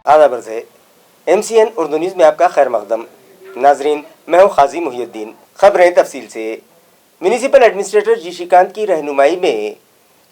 आदाब अर्ज़ है। MCN उर्दू न्यूज़ में आपका खैर मकदम। नाजरीन, मैं हूँ खाजी मुहियुद्दीन। खबरें तफसील से। म्यूनिसिपल एडमिनिस्ट्रेटर जी श्रीकांत की रहनुमाई में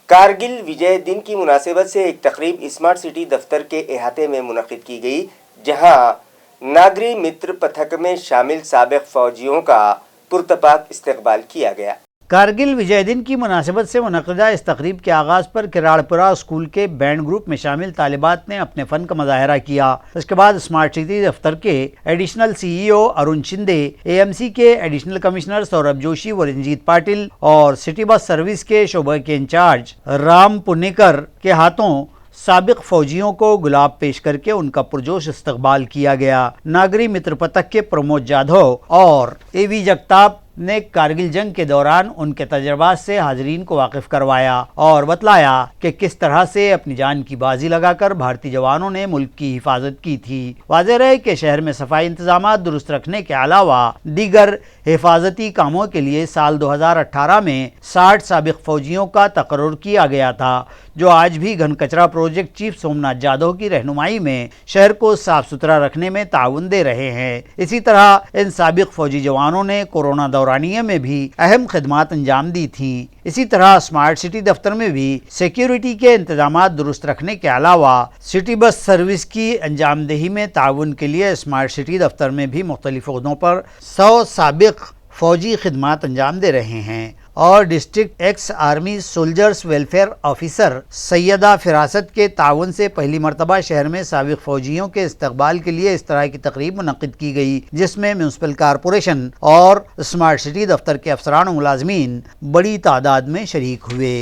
कारगिल विजय दिन की मुनासिबत से एक तकरीब स्मार्ट सिटी दफ्तर के अहाते में मुनक़िद की गई, जहाँ नागरी मित्र पथक में शामिल साबिक़ फ़ौजियों का पुरतपाक इस्तकबाल किया गया। कारगिल विजय दिन की मुनासिबत से मुनक़िदा इस तकरीब के आगाज़ पर किराड़पुरा स्कूल के बैंड ग्रुप में शामिल तालिबात ने अपने फ़न का मुज़ाहरा किया। इसके बाद स्मार्ट सिटी दफ्तर के additional CEO Arun Shinde, AMC के एडिशनल कमिश्नर सौरभ जोशी व रंजीत पाटिल और सिटी बस सर्विस के शोबे के इंचार्ज राम पुनेकर के हाथों साबिक़ फ़ौजियों को गुलाब पेश करके उनका पुरजोश इस्तकबाल किया गया। नागरी मित्र पथक के प्रमोद जाधव और AV जगताप ने कारगिल जंग के दौरान उनके तजर्बात से हाजरीन को वाकिफ करवाया और बतलाया कि किस तरह से अपनी जान की बाजी लगाकर भारतीय जवानों ने मुल्क की हिफाजत की थी। वाज़ेह रहे कि शहर में सफाई इंतजामात दुरुस्त रखने के अलावा दीगर हिफाजती कामों के लिए साल 2018 में 60 साबिक़ फ़ौजियों का तकर्रुर किया गया था, जो आज भी घन कचरा प्रोजेक्ट चीफ सोमनाथ जाधव की रहनुमाई में शहर को साफ सुथरा रखने में ताउन दे रहे हैं। इसी तरह इन साबिक़ फ़ौजी जवानों ने कोरोना दौरानिया में भी अहम खिदमात अंजाम दी थी। इसी तरह स्मार्ट सिटी दफ्तर में भी सिक्योरिटी के इंतजामात दुरुस्त रखने के अलावा सिटी बस सर्विस की अंजामदेही में ताउन के लिए स्मार्ट सिटी दफ्तर में भी मुख्तलिफ ओहदों पर 100 साबिक़ फ़ौजी खिदमात अंजाम दे रहे हैं और district ex army soldiers welfare officer Syeda Firasat के ताउन से पहली मरतबा शहर में साबिक़ फ़ौजियों के इस्तकबाल के लिए इस तरह की तकरीब मुनक़िद की गई, जिसमें म्यूनसिपल कॉरपोरेशन और स्मार्ट सिटी दफ्तर के अफसरान और मुलाजमीन बड़ी तादाद में शरीक हुए।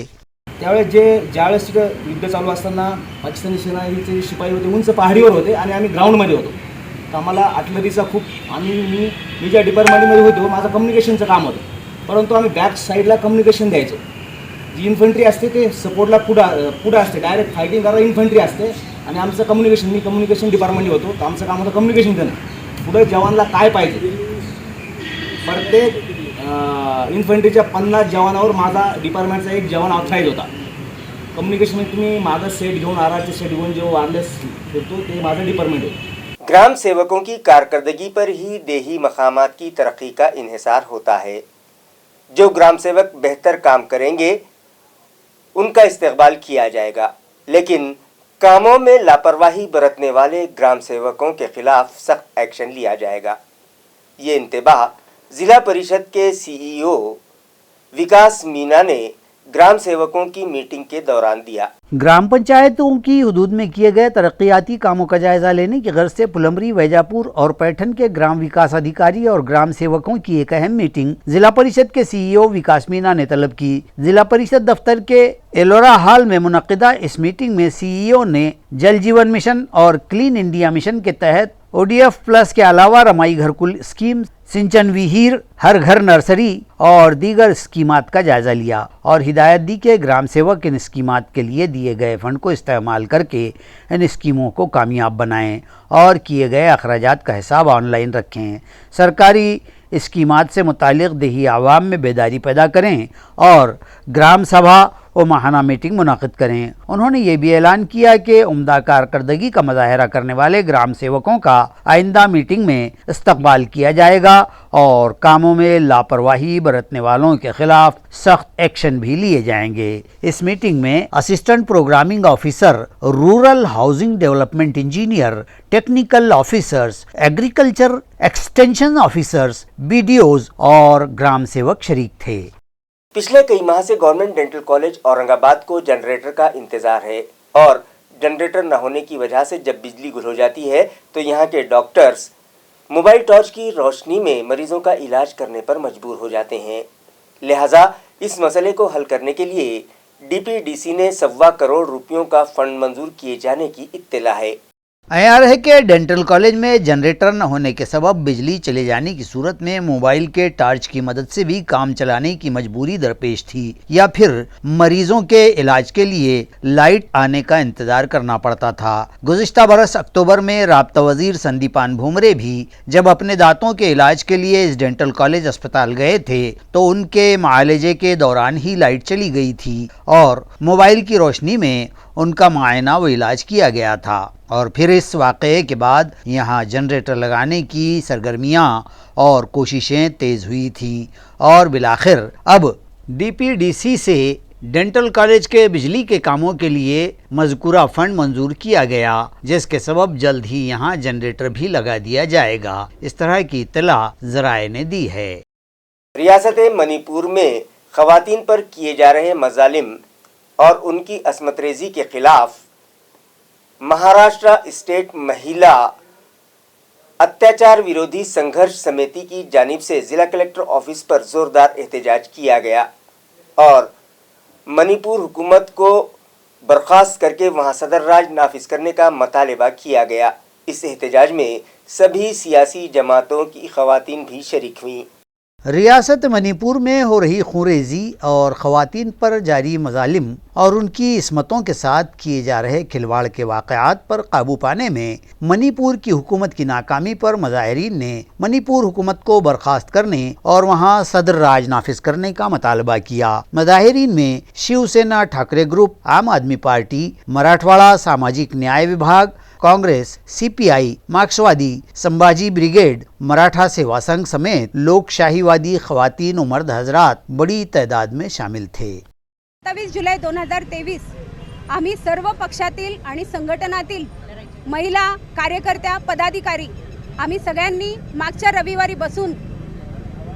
त्यावेळेस ज्यावेळेस युद्ध चालू असताना पाकिस्तानी सेनाचे शिपाई होते, उंच पहाडीवर होते आणि आम्ही ग्राउंडमध्ये होतो। तर आम्हाला आर्टिलरीचा खूप मी ज्या डिपार्टमेंटमध्ये होतो माझं कम्युनिकेशनचं काम होतं, परंतु आम्ही बॅक साईडला कम्युनिकेशन द्यायचो। जी इन्फंट्री असते ते सपोर्टला पुढं असते, डायरेक्ट फायटिंग करायला इन्फंट्री असते आणि आमचं कम्युनिकेशन, मी कम्युनिकेशन डिपार्टमेंटमध्ये होतो, तर आमचं काम होतं कम्युनिकेशन देणं। पुढे जवानला काय पाहिजे, प्रत्येक इन्फंट्रीच्या 50 जवानावर माझा डिपार्टमेंटचा एक जवान ऑथराईज होता। कम्युनिकेशन तुम्ही माझा सेट घेऊन आराचे सेट घेऊन जो वायरलेस फिरतो ते माझं डिपार्टमेंट होतं। ग्राम सेवकों की कारकर्दगी पर ही देही मकामात की तरक्की का इन्हिसार होता है। जो ग्राम सेवक बेहतर काम करेंगे उनका इस्तकबाल किया जाएगा, लेकिन कामों में लापरवाही बरतने वाले ग्राम सेवकों के खिलाफ सख्त एक्शन लिया जाएगा। ये इंतबाह ज़िला परिषद के CEO विकास मीना ने ग्राम सेवकों की मीटिंग के दौरान दिया। ग्राम पंचायतों की हुदूद में किए गए तरक्याती कामों का जायजा लेने की गर्ज से पुलमरी, वैजापुर और पैठन के ग्राम विकास अधिकारी और ग्राम सेवकों की एक अहम मीटिंग जिला परिषद के CEO विकास मीना ने तलब की। जिला परिषद दफ्तर के एलोरा हॉल में मुनक़िदा इस मीटिंग में CEO ने जल जीवन मिशन और क्लीन इंडिया मिशन के तहत ODF प्लस के अलावा रमाई घरकुल स्कीम, सिंचन विहीर, हर घर नर्सरी और दीगर स्कीमात का जायजा लिया और हिदायत दी कि ग्राम सेवक इन स्कीमात के लिए दिए गए फंड को इस्तेमाल करके इन स्कीमों को कामयाब बनाएं और किए गए अखराजात का हिसाब ऑनलाइन रखें। सरकारी स्कीमात से मुतालिक देही आवाम में बेदारी पैदा करें और ग्राम सभा और माहाना मीटिंग मुनाकिद करें। उन्होंने ये भी ऐलान किया कि उम्दा कारकर्दगी का मुजाहरा करने वाले ग्राम सेवकों का आइंदा मीटिंग में इस्तकबाल किया जाएगा और कामों में लापरवाही बरतने वालों के खिलाफ सख्त एक्शन भी लिए जाएंगे। इस मीटिंग में assistant programming officer, rural housing development engineer, technical officers, agriculture extension officers, BDOs और ग्राम सेवक शरीक थे। पिछले कई माह से गवर्नमेंट डेंटल कॉलेज औरंगाबाद को जनरेटर का इंतजार है और जनरेटर न होने की वजह से जब बिजली गुल हो जाती है तो यहाँ के डॉक्टर्स मोबाइल टॉर्च की रोशनी में मरीजों का इलाज करने पर मजबूर हो जाते हैं। लिहाजा इस मसले को हल करने के लिए DPDC ने 1.25 करोड़ रुपयों का फंड मंजूर किए जाने की इत्तला है। आया है कि डेंटल कॉलेज में जनरेटर न होने के सबब बिजली चले जाने की सूरत में मोबाइल के टार्च की मदद से भी काम चलाने की मजबूरी दरपेश थी या फिर मरीजों के इलाज के लिए लाइट आने का इंतजार करना पड़ता था। गुज़िश्ता बरस अक्टूबर में राब्ता वजीर संदीपान भुमरे भी जब अपने दांतों के इलाज के लिए इस डेंटल कॉलेज अस्पताल गए थे तो उनके मुआलजे के दौरान ही लाइट चली गई थी और मोबाइल की रोशनी में ان کا معائنہ و علاج کیا گیا تھا اور پھر اس واقعے کے بعد یہاں جنریٹر لگانے کی سرگرمیاں اور کوششیں تیز ہوئی تھیں اور بالآخر اب ڈی پی ڈی سی سے ڈینٹل کالج کے بجلی کے کاموں کے لیے مذکورہ فنڈ منظور کیا گیا، جس کے سبب جلد ہی یہاں جنریٹر بھی لگا دیا جائے گا، اس طرح کی اطلاع ذرائع نے دی ہے۔ ریاست منی پور میں خواتین پر کیے جا رہے مظالم اور ان کی عصمت ریزی کے خلاف مہاراشٹرا اسٹیٹ مہیلا اتیاچار ویرودھی سنگھرش سمیتی کی جانب سے ضلع کلکٹر آفس پر زوردار احتجاج کیا گیا اور منی پور حکومت کو برخاست کر کے وہاں صدر راج نافذ کرنے کا مطالبہ کیا گیا۔ اس احتجاج میں سبھی سیاسی جماعتوں کی خواتین بھی شریک ہوئیں۔ ریاست منی پور میں ہو رہی خونریزی اور خواتین پر جاری مظالم اور ان کی عصمتوں کے ساتھ کیے جا رہے کھلواڑ کے واقعات پر قابو پانے میں منی پور کی حکومت کی ناکامی پر مظاہرین نے منی پور حکومت کو برخاست کرنے اور وہاں صدر راج نافذ کرنے کا مطالبہ کیا۔ مظاہرین میں شیو سینا ٹھاکرے گروپ، عام آدمی پارٹی، مراٹھواڑہ ساماجک نیائے وبھاگ، کانگریس، سی پی آئی، مارکسوادی، سمبھاجی بریگیڈ، مراٹھا سیوا سنگھ سمیت لوک شاہی وادی خواتین و مرد حضرات بڑی تعداد میں شامل تھے۔ 27 जुलै 2023 आम्ही सर्व पक्षातील आणि संघटनातील महिला कार्यकर्त्या पदाधिकारी आम्ही सगळ्यांनी मागच्या रविवारी बसून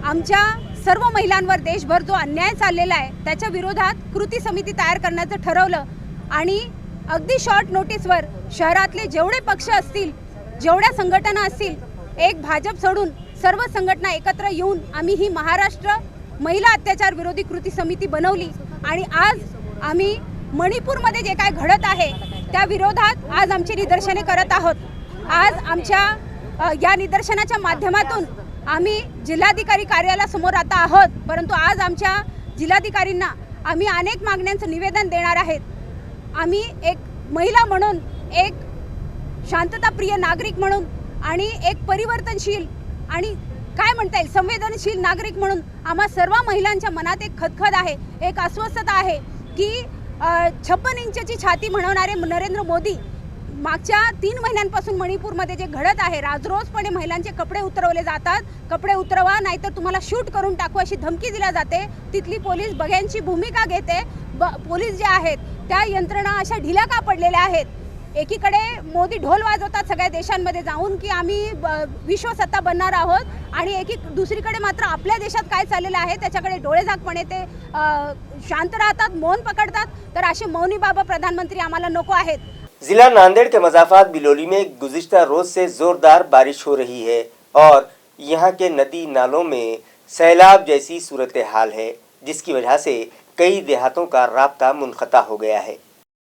आमच्या सर्व महिलांवर देशभर जो अन्याय चाललेला आहे त्याच्या विरोधात कृती समिती तयार करण्याचं ठरवलं आणि अगदी शॉर्ट नोटीसवर शहरातले जेवढे पक्ष असतील, जेवढ्या संघटना असतील, एक भाजप सोडून सर्व संघटना एकत्र येऊन आम्ही ही महाराष्ट्र महिला अत्याचार विरोधी कृती समिती बनवली आणि आज आम्ही मणिपूरमध्ये जे काय घडत आहे त्या विरोधात आज आमची निदर्शने करत आहोत। आज आमच्या या निदर्शनाच्या माध्यमातून आम्ही जिल्हाधिकारी कार्यालयासमोर आता आहोत, परंतु आज आमच्या जिल्हाधिकारींना आम्ही अनेक मागण्यांचं निवेदन देणार आहेत। आम्ही एक महिला म्हणून, एक शांतताप्रिय नागरिक म्हणून आणि एक परिवर्तनशील आणि काय म्हणता येईल संवेदनशील नागरिक म्हणून आम्हा सर्व महिलांच्या मनात एक खदखद आहे, एक अस्वस्थता आहे की 56 इंचची छाती म्हणवणारे नरेंद्र मोदी मागच्या 3 महिन्यांपासून मणिपूरमध्ये जे घडत आहे, राजरोजपणे महिलांचे कपडे उतरवले जातात, कपडे उतरवा नाहीतर तुम्हाला शूट करून टाकू अशी धमकी दिली जाते। तिथली पोलीस बघ्यांची भूमिका घेते। पोलीस जे आहेत त्या यंत्रणा अशा ढिल्या का पडलेल्या आहेत? एकीकडे मोदी ढोल वाजवतात सगळ्या देशांमध्ये जाऊन की आम्ही विश्वसत्ता बनणार आहोत आणि दुसरीकडे मात्र आपल्या देशात काय चाललेलं आहे त्याच्याकडे डोळेझाकपणे ते शांत राहतात, मौन पकडतात। तर असे मौनी बाबा प्रधानमंत्री आम्हाला नको आहेत। जिला नांदेड़ के मजाफात बिलोली में गुज़िश्ता रोज से जोरदार बारिश हो रही है और यहाँ के नदी नालों में सैलाब जैसी सूरत हाल है, जिसकी वजह से कई देहातों का राब्ता मुनक़ता हो गया है।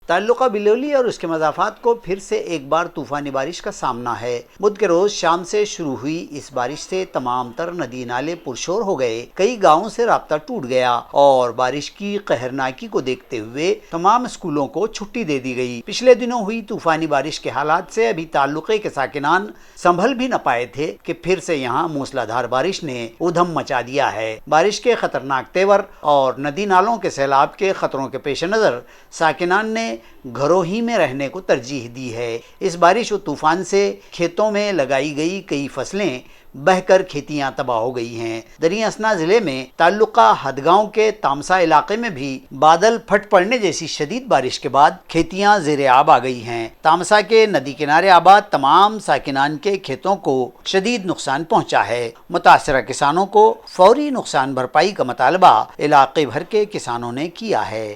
ताल्लुका बिलोली और उसके मज़ाफ़ात को फिर से एक बार तूफ़ानी बारिश का सामना है। बुध के रोज़ शाम से शुरू हुई इस बारिश से तमाम तर नदी नाले पुरशोर हो गए, कई गांवों से राब्ता टूट गया और बारिश की कहरनाकी को देखते हुए तमाम स्कूलों को छुट्टी दे दी गई। पिछले दिनों हुई तूफ़ानी बारिश के हालात से अभी ताल्लुके के साकिनान संभल भी न पाए थे कि फिर से यहाँ मूसलाधार बारिश ने उधम मचा दिया है। बारिश के खतरनाक तेवर और नदी नालों के सैलाब के खतरों के पेश नज़र साकिनान ने घरों ही में रहने को तरजीह दी है। इस बारिश और तूफान से खेतों में लगाई गई कई फसलें बहकर खेतियां तबाह हो गई हैं। दरिया असना ज़िले में ताल्लुका हदगांव के तामसा इलाके में भी बादल फट पड़ने जैसी शदीद बारिश के बाद खेतियां ज़ेरे आब आ गई हैं। तामसा के नदी किनारे आबाद तमाम साकिनान के खेतों को शदीद नुकसान पहुंचा है। मुतासरा किसानों को फौरी नुकसान भरपाई का मुतालबा इलाके भर के किसानों ने किया है।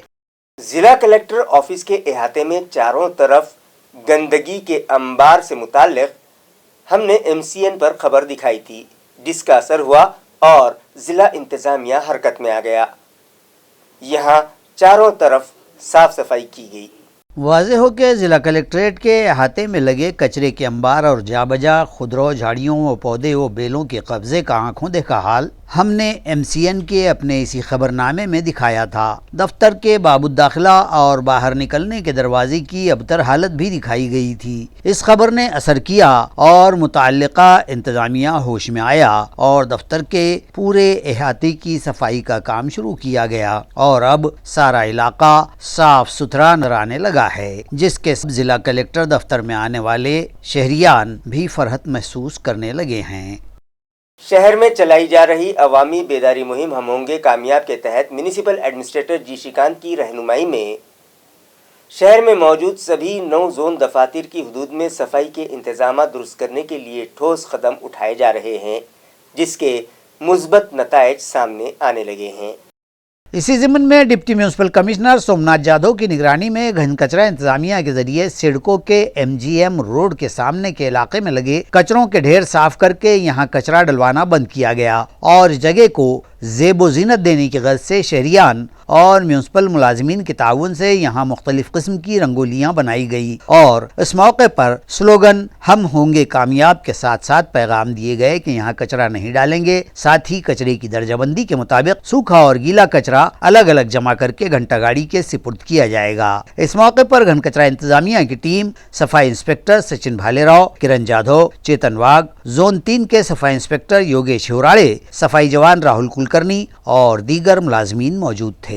जिला कलेक्टर ऑफिस के अहाते में चारों तरफ गंदगी के अंबार से मुताल्लिक हमने MCN पर खबर दिखाई थी, जिसका असर हुआ और जिला इंतजामिया हरकत में आ गया। यहाँ चारों तरफ साफ सफाई की गई। वाज़ेह हो कि ज़िला कलेक्ट्रेट के अहाते में लगे कचरे के अंबार और जाबजा खुदरो झाड़ियों व पौधे व बेलों के कब्ज़े का आंखों देखा हाल ہم نے MCN کے اپنے اسی خبر نامے میں دکھایا تھا۔ دفتر کے باب الداخلہ اور باہر نکلنے کے دروازے کی ابتر حالت بھی دکھائی گئی تھی۔ اس خبر نے اثر کیا اور متعلقہ انتظامیہ ہوش میں آیا اور دفتر کے پورے احاطے کی صفائی کا کام شروع کیا گیا اور اب سارا علاقہ صاف ستھرا نظر آنے لگا ہے، جس کے ضلع کلکٹر دفتر میں آنے والے شہریان بھی فرحت محسوس کرنے لگے ہیں۔ شہر میں چلائی جا رہی عوامی بیداری مہم ہم ہوں گے کامیاب کے تحت میونسپل ایڈمنسٹریٹر جی شیکانت کی رہنمائی میں شہر میں موجود سبھی 9 زون دفاتر کی حدود میں صفائی کے انتظامات درست کرنے کے لیے ٹھوس قدم اٹھائے جا رہے ہیں، جس کے مثبت نتائج سامنے آنے لگے ہیں۔ اسی ضمن میں ڈپٹی میونسپل کمشنر سومناتھ جادو کی نگرانی میں گھن کچرا انتظامیہ کے ذریعے سڑکوں کے MGM روڈ کے سامنے کے علاقے میں لگے کچروں کے ڈھیر صاف کر کے یہاں کچرا ڈلوانا بند کیا گیا اور اس جگہ کو زیب و زینت دینے کی غرض سے شہریان اور میونسپل ملازمین کے تعاون سے یہاں مختلف قسم کی رنگولیاں بنائی گئی اور اس موقع پر سلوگن ہم ہوں گے کامیاب کے ساتھ ساتھ پیغام دیے گئے کہ یہاں کچرا نہیں ڈالیں گے، ساتھ ہی کچرے کی درجہ بندی کے مطابق سوکھا اور گیلا کچرا الگ الگ جمع کر کے گھنٹہ گاڑی کے سپرد کیا جائے گا۔ اس موقع پر گھن کچرا انتظامیہ کی ٹیم صفائی انسپکٹر سچن بھالے راؤ، کرن جادھو، چیتن واگ، زون 3 کے صفائی انسپکٹر یوگیش ہوراڑے، صفائی جوان راہل کلکرنی اور دیگر ملازمین موجود تھے۔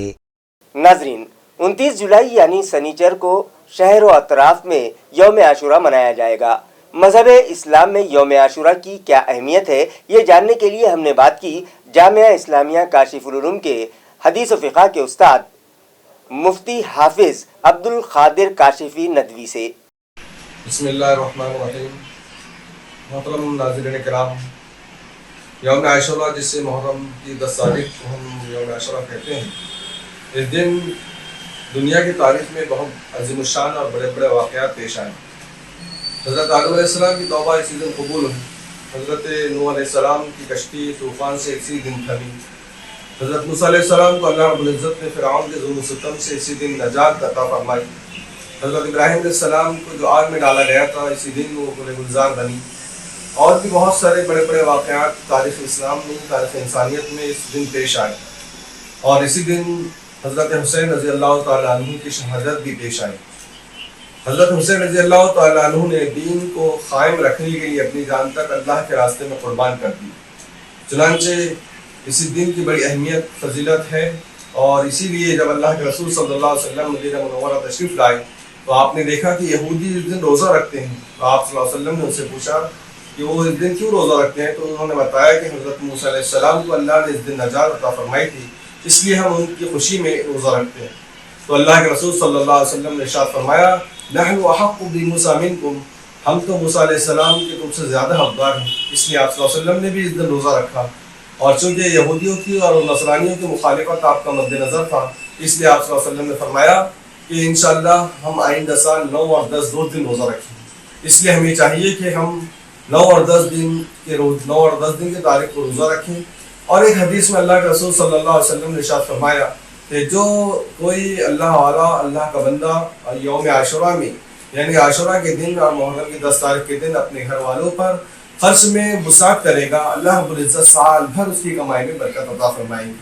ناظرین، 29 جولائی یعنی سنیچر کو شہر و اطراف میں یوم عاشورہ منایا جائے گا۔ مذہب اسلام میں یوم عاشورہ کی کیا اہمیت ہے، یہ جاننے کے لیے ہم نے بات کی جامعہ اسلامیہ کاشف العلوم کے حدیث و فقہ کے استاد مفتی حافظ عبد القادر کاشفی ندوی سے۔ بسم اللہ الرحمن الرحیم۔ محترم ناظرین کرام، یوم عاشورہ جسے محرم کی 10 تاریخ کو ہم یوم عاشورہ کہتے ہیں، اس دن دنیا کی تاریخ میں بہت عظیم الشان اور بڑے بڑے واقعات پیش آئے۔ حضرت آدم علیہ السلام کی توبہ اسی دن قبول ہوئی، حضرت نوح علیہ السلام کی کشتی طوفان سے اسی دن تھمی، حضرت موسیٰ علیہ السلام کو اللہ رب العزت نے فرعون کے ظلم و ستم سے اسی دن نجات عطا فرمائی، حضرت ابراہیم علیہ السلام کو جو آگ میں ڈالا گیا تھا اسی دن وہ گل گلزار بنی، اور بھی بہت سارے بڑے بڑے واقعات تاریخ اسلام میں، تاریخ انسانیت میں اس دن پیش آئے، اور اسی دن حضرت حسین رضی اللہ تعالیٰ عنہ کی شہادت بھی پیش آئی۔ حضرت حسین رضی اللہ تعالیٰ عنہ نے دین کو قائم رکھنے کے لیے اپنی جان تک اللہ کے راستے میں قربان کر دی، چنانچہ اسی دن کی بڑی اہمیت فضیلت ہے، اور اسی لیے جب اللہ کے رسول صلی اللہ علیہ وسلم مدینہ منورہ تشریف لائے تو آپ نے دیکھا کہ یہودی اس دن روزہ رکھتے ہیں، تو آپ صلی اللہ علیہ وسلم نے ان سے پوچھا کہ وہ اس دن کیوں روزہ رکھتے ہیں، تو انہوں نے بتایا کہ حضرت موسیٰ علیہ السلام کو اللہ نے اس دن نجات عطا فرمائی تھی، اس لیے ہم ان کی خوشی میں روزہ رکھتے ہیں۔ تو اللہ کے رسول صلی اللہ علیہ وسلم نے ارشاد فرمایا نحن احق بموسیٰ منکم، ہم تو موسیٰ علیہ السلام کے تم سے زیادہ حقدار ہیں، اس لیے آپ صلی اللہ علیہ وسلم نے بھی اس دن روزہ رکھا، اور چونکہ یہودیوں کی اور نصرانیوں کی مخالفت آپ کا مد نظر تھا، اس لیے آپ صلی اللہ علیہ وسلم نے فرمایا کہ انشاءاللہ ہم آئندہ سال 9 اور 10 دو دن روزہ رکھیں۔ اس لیے ہمیں چاہیے کہ ہم 9 اور 10 دن کی تاریخ کو روزہ رکھیں۔ اور ایک حدیث میں اللہ کے رسول صلی اللہ علیہ وسلم نے ارشاد فرمایا کہ جو کوئی اللہ والا، اللہ کا بندہ یوم عاشورہ میں یعنی عاشورہ کے دن اور محرم کی 10 تاریخ کے دن اپنے گھر والوں پر خرچ میں وسعت کرے گا، اللہ رب العزت سال بھر اس کی کمائی میں برکت عطا فرمائیں گے۔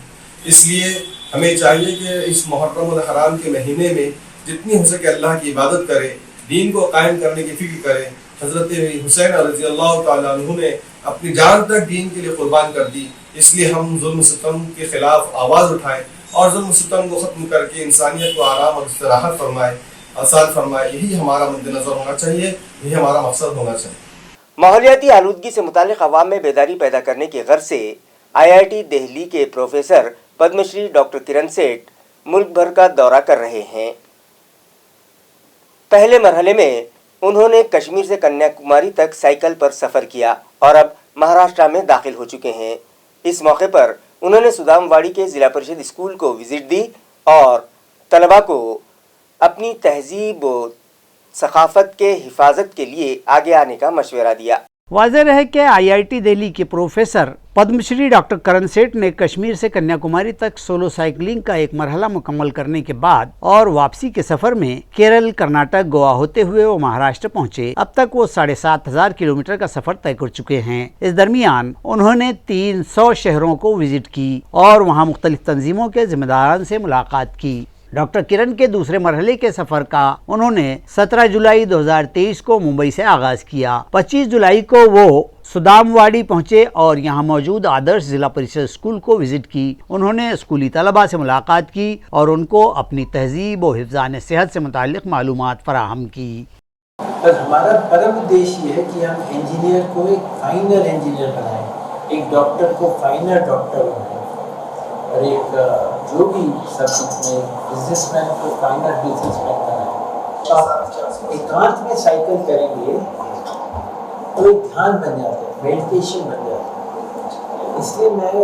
اس لیے ہمیں چاہیے کہ اس محرم الحرام کے مہینے میں جتنی ہو سکے اللہ کی عبادت کرے، دین کو قائم کرنے کی فکر کرے۔ حضرت حسین رضی اللہ تعالیٰ عنہ نے اپنی جان تک دین کے لیے قربان کر دی، اس لیے ہم ظلم و ستم کے خلاف آواز اٹھائیں اور ظلم و ستم کو ختم کر کے انسانیت کو آرام اور استراحت فرمائے، آسان فرمائے۔ یہی ہمارا مد نظر ہونا چاہیے، یہی ہمارا مقصد ہونا چاہیے۔ ماحولیاتی آلودگی سے متعلق عوام میں بیداری پیدا کرنے کی غرض سے IIT دہلی کے پروفیسر پدم شری ڈاکٹر کرن سیٹھ ملک بھر کا دورہ کر رہے ہیں۔ پہلے مرحلے میں انہوں نے کشمیر سے کنیا کماری تک سائیکل پر سفر کیا اور اب مہاراشٹر میں داخل ہو چکے ہیں۔ اس موقع پر انہوں نے سودام واڑی کے ضلع پریشد اسکول کو وزٹ دی اور طلباء کو اپنی تہذیب و ثقافت کے حفاظت کے لیے آگے آنے کا مشورہ دیا۔ वाज़ेह है कि IIT दिल्ली के प्रोफेसर पद्मश्री डॉक्टर करण सेठ ने कश्मीर से कन्याकुमारी तक सोलो साइकिलिंग का एक मरहला मुकम्मल करने के बाद और वापसी के सफर में केरल, कर्नाटक, गोवा होते हुए वो महाराष्ट्र पहुंचे। अब तक वो 7,500 किलोमीटर का सफर तय कर चुके हैं। इस दरमियान उन्होंने 300 शहरों को विजिट की और वहाँ मुख्तलिफ तंजीमों के जिम्मेदारान से मुलाकात की। डॉक्टर किरण के दूसरे मरहले के सफर का उन्होंने 17 जुलाई 2023 को मुंबई से आगाज किया। 25 जुलाई को वो सुदामवाड़ी पहुंचे और यहां मौजूद आदर्श जिला परिषद स्कूल को विजिट की। उन्होंने स्कूली तलबा से मुलाकात की और उनको अपनी तहजीब और हिफ्ज़ान सेहत से मुताल्लिक़ मालूमात फराहम की। पर हमारा परम उद्देश्य ये है कि हम इंजीनियर को एक फाइनल इंजीनियर बनाएं, एक डॉक्टर को फाइनल डॉक्टर बनाएं और एक जो भी सब्जेक्ट में बिजनेसमैन को फाइनल बिजनेसमैन बनाएं। आप एकांत में साइकिल करेंगे तो एक ध्यान बन जाता है, मेडिटेशन बन जाता है। इसलिए मैं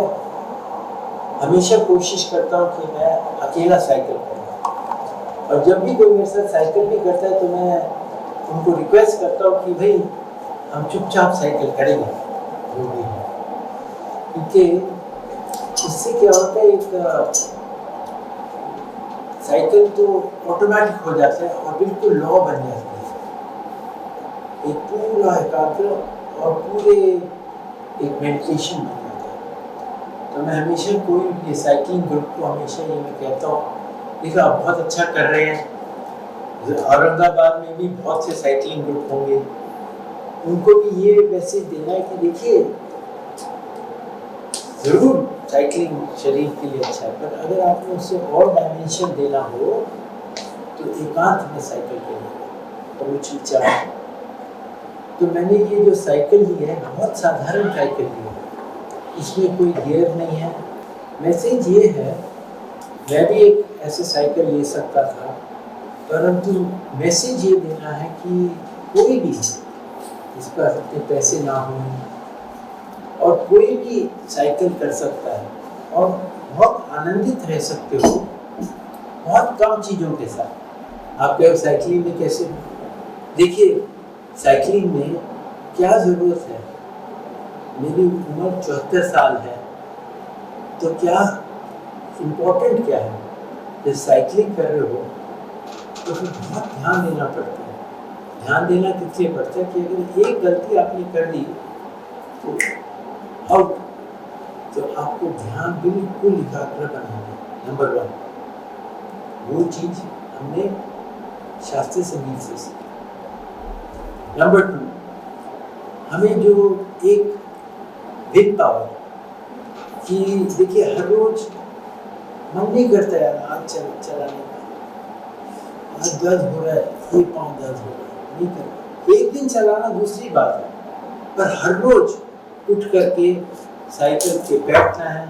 हमेशा कोशिश करता हूँ कि मैं अकेला साइकिल करूँ और जब भी कोई मेरे साथ साइकिल भी करता है तो मैं उनको रिक्वेस्ट करता हूँ कि भाई हम चुपचाप साइकिल करेंगे जो भी है, क्योंकि इससे क्या होता है एक साइकिल तो ऑटोमेटिक हो जाता है और बिल्कुल लॉ बन जाती है, एक पूरा एकाग्र और पूरे एक मेडिटेशन बन जाता है। तो मैं हमेशा कोई भी साइकिलिंग ग्रुप को हमेशा ये मैं कहता हूँ, देखो आप बहुत अच्छा कर रहे हैं, औरंगाबाद में भी बहुत से साइकिलिंग ग्रुप होंगे, उनको भी ये मैसेज देना है कि देखिए ज़रूर साइकिलिंग शरीर के लिए अच्छा है, पर अगर आपको उससे और डायमेंशन देना हो तो एकांत में साइकिल करिए और वो चुपचाप। तो मैंने ये जो साइकिल ली है बहुत साधारण साइकिल ली है, इसमें कोई गियर नहीं है। मैसेज ये है, मैं भी एक ऐसे साइकिल ले सकता था, परंतु मैसेज ये देना है कि कोई भी इस पर इतने पैसे ना हों और कोई भी साइकिल कर सकता है और बहुत आनंदित रह सकते हो बहुत कम चीज़ों के साथ। आप कहो साइकिलिंग में कैसे, देखिए साइकिलिंग में क्या ज़रूरत है, मेरी उम्र 74 साल है, तो क्या इम्पोर्टेंट क्या है, जब साइकिलिंग कर रहे हो तो फिर बहुत ध्यान देना पड़ता है। ध्यान देना किस लिए पड़ता है कि अगर एक गलती आपने कर दी तो आउट, तो आपको ध्यान बिल्कुल एकाग्र बनाना है। नंबर 1 वो चीज़ हमने शास्त्रीय संगीत से सीखी। नंबर 2 हमें जो एक विल पावर कि देखिए हर रोज मन नहीं करता यार आज चलाने का, आज दर्द हो रहा है, ये पाँव दर्द हो रहा है, नहीं करना। एक दिन चलाना दूसरी बात है, पर हर रोज उठ करके साइकिल पे बैठना है,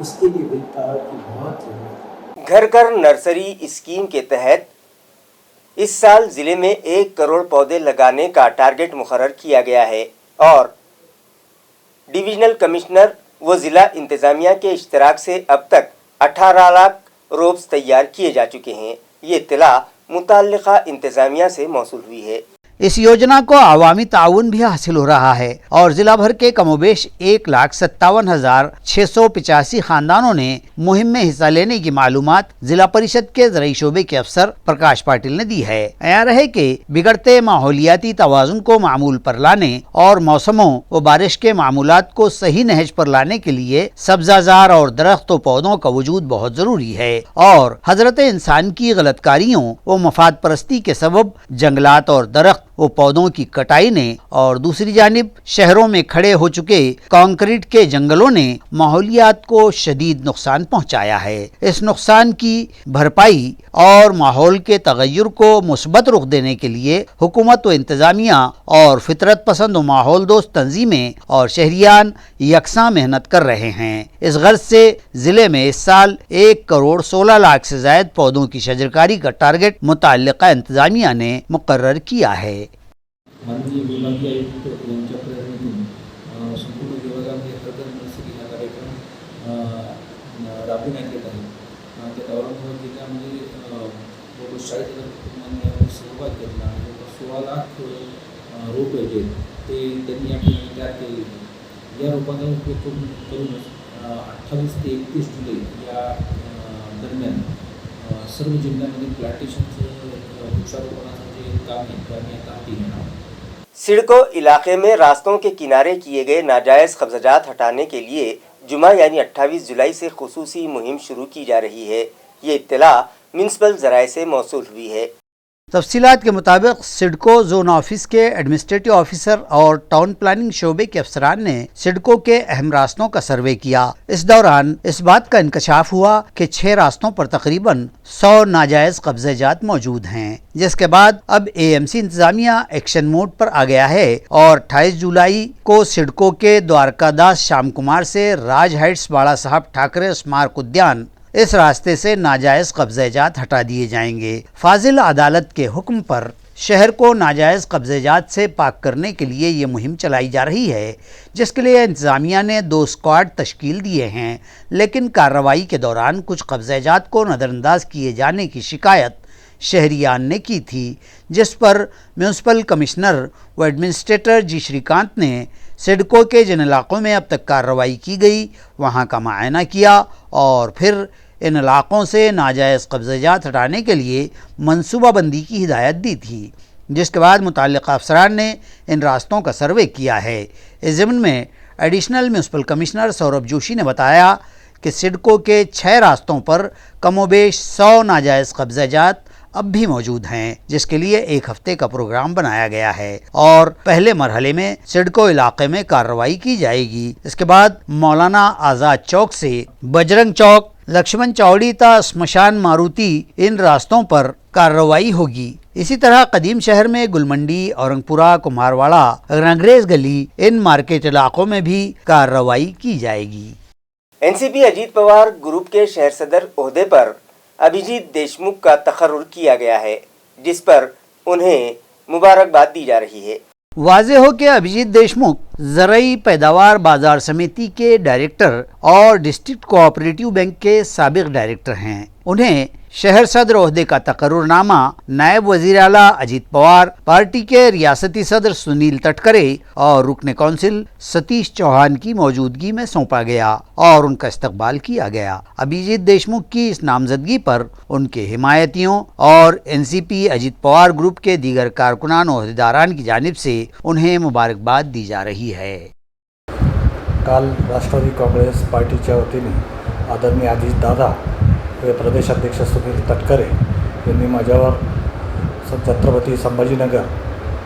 उसके लिए विल पावर की बहुत जरूरत है। घर घर नर्सरी स्कीम के तहत इस साल जिले में 1 करोड़ पौधे लगाने का टारगेट मुकर्रर किया गया है और डिविजनल कमिश्नर व जिला इंतजामिया के इश्तराक से अब तक 18 लाख रोब्स तैयार किए जा चुके हैं। ये इत्तला मुताल्लिका इंतजामिया से मौसूल हुई है। इस योजना को अवामी ताउन भी हासिल हो रहा है और जिला भर के कमोबेश 1,57,685 खानदानों ने मुहिम में हिस्सा लेने की मालूमात जिला परिषद के ज़राई शोबे के अफसर प्रकाश पाटिल ने दी है। अयार है कि बिगड़ते माहौलियाती तवाज़ुन को मामूल पर लाने और मौसमों व बारिश के मामूलात को सही नहज पर लाने के लिए सब्जाजार और दरख्त व पौधों का वजूद बहुत जरूरी है और हजरत इंसान की गलतकारियों व मफाद परस्ती के सबब जंगलात और दरख्त वो पौधों की कटाई ने और दूसरी जानिब शहरों में खड़े हो चुके कंक्रीट के जंगलों ने माहौलियात को शदीद नुकसान पहुंचाया है। इस नुकसान की भरपाई और माहौल के तगय्युर को मुस्बत रुख देने के लिए हुकूमत व इंतजामिया और फितरत पसंद व माहौल दोस्त तंजीमें और शहरियान यकसा मेहनत कर रहे हैं। इस गर्ज से जिले में इस साल 1 करोड़ 16 लाख से ज्यादा पौधों की शजरकारी का टारगेट मुताल्लिका इंतजामिया ने मुकर्रर किया है। माननीय विभागीय आयुक्त यांच्या प्रेरणेतून संपूर्ण विभागामध्ये हरघर नर्सरी हा कार्यक्रम राबविण्यात येत आहे। त्यात औरंगाबाद जिल्ह्यामध्ये 40,000 कुटुंबांनी यामध्ये सहभाग घेतला आणि 16 लाख रोपे जे ते त्यांनी या ठिकाणी तयार केलेले आहेत. या रोपांचा उपयोग करूनच 28 ते 31 जुलै या दरम्यान सर्व जिल्ह्यांमध्ये प्लांटेशनचं वृक्षारोपणाचं जे काम आहे ते आम्ही आता हाती घेणार आहोत. सिडको इलाके में रास्तों के किनारे किए गए नाजायज़ कब्ज़ात हटाने के लिए जुमा यानी 28 जुलाई से खुसूसी मुहिम शुरू की जा रही है। ये इत्तला म्यूनसिपल ज़राए से मौसूल हुई है। तफसीलात के मुताबिक सिडको जोन ऑफिस के एडमिनिस्ट्रेटिव ऑफिसर और टाउन प्लानिंग शोबे के अफसरान ने सिडको के अहम रास्तों का सर्वे किया। इस दौरान इस बात का इंकशाफ हुआ कि 6 रास्तों पर तकरीबन 100 नाजायज कब्ज़ात मौजूद हैं, जिसके बाद अब एएमसी इंतजामिया एक्शन मोड पर आ गया है और 28 जुलाई को सिडको के द्वारकादास श्याम कुमार से राज हाइट्स बाड़ा साहब ठाकरे स्मारक उद्यान इस रास्ते से नाजायज कब्ज़ात हटा दिए जाएंगे। फाजिल अदालत के हुक्म पर शहर को नाजायज कब्ज़ात से पाक करने के लिए ये मुहिम चलाई जा रही है, जिसके लिए इंतज़ामिया ने 2 स्क्वाड तश्कील दिए हैं, लेकिन कार्रवाई के दौरान कुछ कब्ज़ात को नज़रअंदाज किए जाने की शिकायत शहरियान ने की थी, जिस पर म्यूनसिपल कमिश्नर व एडमिनिस्ट्रेटर जी श्रीकांत ने सिडको के जिन इलाकों में अब तक कार्रवाई की गई वहां का मुआयना किया और फिर इन इलाकों से नाजायज़ कब्ज़ात हटाने के लिए मनसूबाबंदी की हिदायत दी थी, जिसके बाद मुतल्लिक़ा अफसरान ने इन रास्तों का सर्वे किया है। इस ज़िम्न में additional municipal commissioner Saurabh Joshi ने बताया कि सिडको के 6 रास्तों पर कमोबेश 100 नाजायज़ कब्ज़ात अब भी मौजूद हैं, जिसके लिए 1 हफ्ते का प्रोग्राम बनाया गया है और पहले मरहले में सिडको इलाके में कार्रवाई की जाएगी। इसके बाद मौलाना आज़ाद चौक से बजरंग चौक, लक्ष्मण चौड़ी ता स्मशान मारुति इन रास्तों पर कार्रवाई होगी। इसी तरह कदीम शहर में गुलमंडी, औरंगपुरा, कुम्हारवाड़ा, अंग्रेज गली इन मार्केट इलाकों में भी कार्रवाई की जाएगी। एनसीपी अजीत पवार ग्रुप के शहर सदर ओहदे पर अभिजीत देशमुख का तकर्रुर किया गया है, जिस पर उन्हें मुबारकबाद दी जा रही है। वाज़े हो कि अभिजीत देशमुख ज़राई पैदावार बाजार समिति के डायरेक्टर और डिस्ट्रिक्ट कोऑपरेटिव बैंक के साबिक डायरेक्टर हैं। उन्हें शहर सदर ओहदे का तकर्रुरनामा नायब वज़ीर आला अजीत पवार, पार्टी के रियासती सदर सुनील तटकरे और रुकन कौंसिल सतीश चौहान की मौजूदगी में सौंपा गया और उनका इस्तकबाल किया गया। अभिजीत देशमुख की इस नामजदगी पर उनके हिमायतियों और एनसीपी अजीत पवार ग्रुप के दीगर कारकुनान ओहदेदारान की जानिब से उन्हें मुबारकबाद दी जा रही है। काल राष्ट्रवादी काँग्रेस पार्टीच्या वतीने आदरणीय अजित दादा व प्रदेशाध्यक्ष सुनील तटकरे यांनी माझ्यावर छत्रपती संभाजीनगर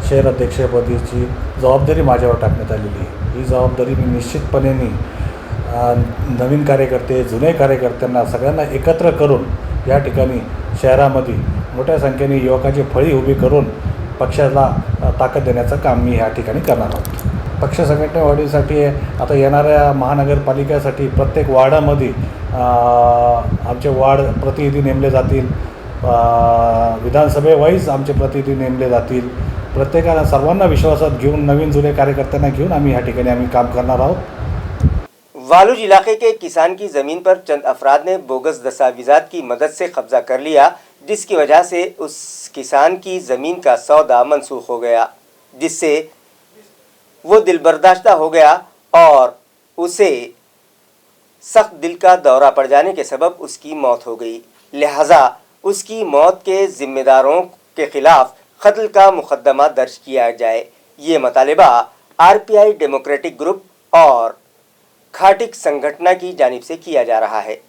शहर अध्यक्षपदीची जबाबदारी माझ्यावर टाकण्यात आलेली आहे। ही जबाबदारी मी निश्चितपणे नवीन कार्यकर्ते, जुने कार्यकर्त्यांना सगळ्यांना एकत्र करून या ठिकाणी शहरामध्ये मोठ्या संख्येने युवकांची फळी उभी करून पक्षाला ताकद देण्याचं काम मी या ठिकाणी करणार आहोत। पक्ष संघटना वाढीसाठी आता येणाऱ्या महानगरपालिकेसाठी प्रत्येक वार्डामध्ये आमचे वार्ड प्रतिनिधी नेमले जातील, विधानसभेवाईज आमचे प्रतिनिधी नेमले जातील। प्रत्येकाला सर्वांना विश्वासात घेऊन नवीन जुने कार्यकर्त्यांना घेऊन आम्ही या ठिकाणी आम्ही काम करणार आहोत। वालूज इलाके के किसान की ज़मीन पर चंद अफराद ने बोगस दस्तावेज़ात की मदद से कब्जा कर लिया, जिसकी वजह से उस किसान की ज़मीन का सौदा मनसूख हो गया, जिससे वो दिलबर्दाश्ता हो गया और उसे सख्त दिल का दौरा पड़ जाने के सबब उसकी मौत हो गई। लिहाजा उसकी मौत के ज़िम्मेदारों के खिलाफ कत्ल का मुकदमा दर्ज किया जाए। ये मुतालिबा आरपीआई डेमोक्रेटिक ग्रुप और खाटिक संगठना की जानिब से किया जा रहा है।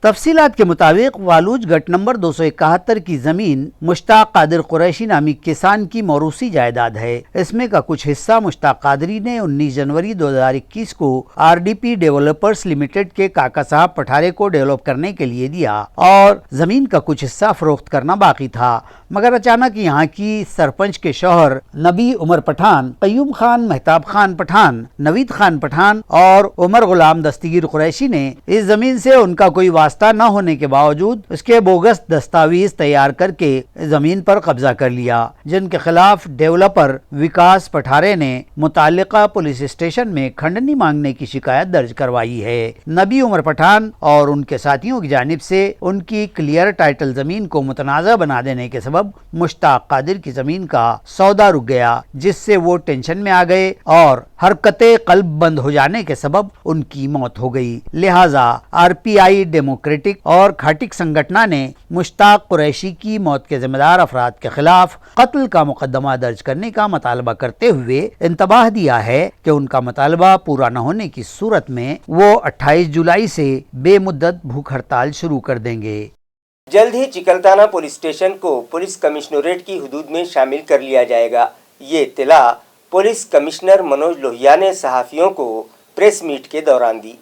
तफसीलात के मुताबिक वालूज गट नंबर 271 की ज़मीन मुश्ताक कादिर कुरैशी नामी किसान की मौरूसी जायदाद है। इसमें का कुछ हिस्सा मुश्ताक कादरी ने 19 जनवरी 2021 को आरडीपी डेवलपर्स लिमिटेड के काका साहब पठारे को डेवलप करने के लिए दिया और ज़मीन का कुछ हिस्सा फरोख्त करना बाकी था, मगर अचानक यहाँ की सरपंच के शौहर नबी उमर पठान, कयूम खान, महताब खान पठान, नवीद खान पठान और उमर गुलाम दस्तगीर कुरैशी ने इस ज़मीन से उनका कोई वास्ता न होने के बावजूद उसके बोगस दस्तावेज तैयार करके जमीन पर कब्जा कर लिया, जिनके खिलाफ डेवलपर विकास पठारे ने मुताल्लिका पुलिस स्टेशन में खंडनी मांगने की शिकायत दर्ज करवाई है। नबी उमर पठान और उनके साथियों की जानिब से उनकी क्लियर टाइटल जमीन को मुतनाज़ा बना देने के सबब मुश्ताक कादिर की जमीन का सौदा रुक गया, जिससे वो टेंशन में आ गए और हरकते कल्ब बंद हो जाने के सबब उनकी मौत हो गई। लिहाजा आरपीआई डेमोक्रेटिक और खाटिक संगठन ने मुश्ताक कुरैशी की मौत के जिम्मेदार अफराद के खिलाफ कत्ल का मुकदमा दर्ज करने का मुतालबा करते हुए इंतबाह दिया है कि उनका मुतालबा पूरा न होने की सूरत में वो 28 जुलाई से बेमुद्दत भूख हड़ताल शुरू कर देंगे। जल्द ही चिकलताना पुलिस स्टेशन को पुलिस कमिश्नरेट की हुदूद में शामिल कर लिया जाएगा। ये इत्तला पुलिस कमिश्नर मनोज लोहिया ने सहाफियों को प्रेस मीट के दौरान दी।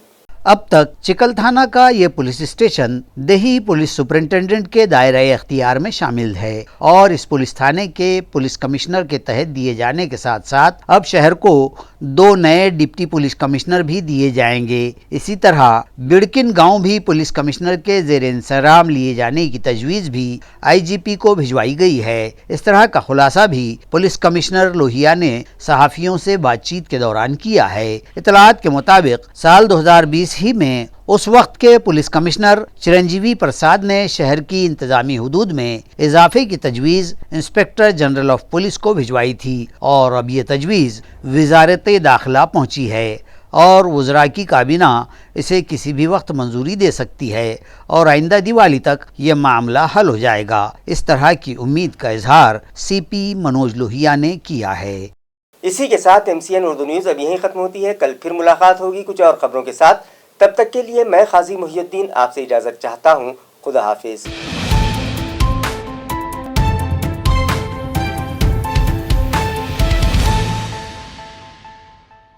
अब तक चिकलथाना का ये पुलिस स्टेशन देही पुलिस सुपरिंटेंडेंट के दायरे अख्तियार में शामिल है और इस पुलिस थाने के पुलिस कमिश्नर के तहत दिए जाने के साथ साथ अब शहर को 2 नए डिप्टी पुलिस कमिश्नर भी दिए जाएंगे। इसी तरह बिड़किन गांव भी पुलिस कमिश्नर के जेर इंतजाम लिए जाने की तजवीज़ भी IGP को भिजवाई गई है। इस तरह का खुलासा भी पुलिस कमिश्नर लोहिया ने सहाफियों से बातचीत के दौरान किया है। इतलात के मुताबिक साल 2020 ही में उस वक्त के पुलिस कमिश्नर चिरंजीवी प्रसाद ने शहर की इंतजामी हुदूद में इजाफे की तजवीज़ इंस्पेक्टर जनरल ऑफ पुलिस को भिजवाई थी और अब ये तजवीज़ वजारत दाखिला पहुंची है और वज़रा की काबीना इसे किसी भी वक्त मंजूरी दे सकती है और आइंदा दिवाली तक ये मामला हल हो जाएगा। इस तरह की उम्मीद का इजहार CP मनोज लोहिया ने किया है। इसी के साथ MCN उर्दू न्यूज़ अब यहीं ख़त्म होती है। कल फिर मुलाकात होगी कुछ और खबरों के साथ। तब तक के लिए मैं काजी मुहियुद्दीन आपसे इजाज़त चाहता हूँ। खुदा हाफिज़।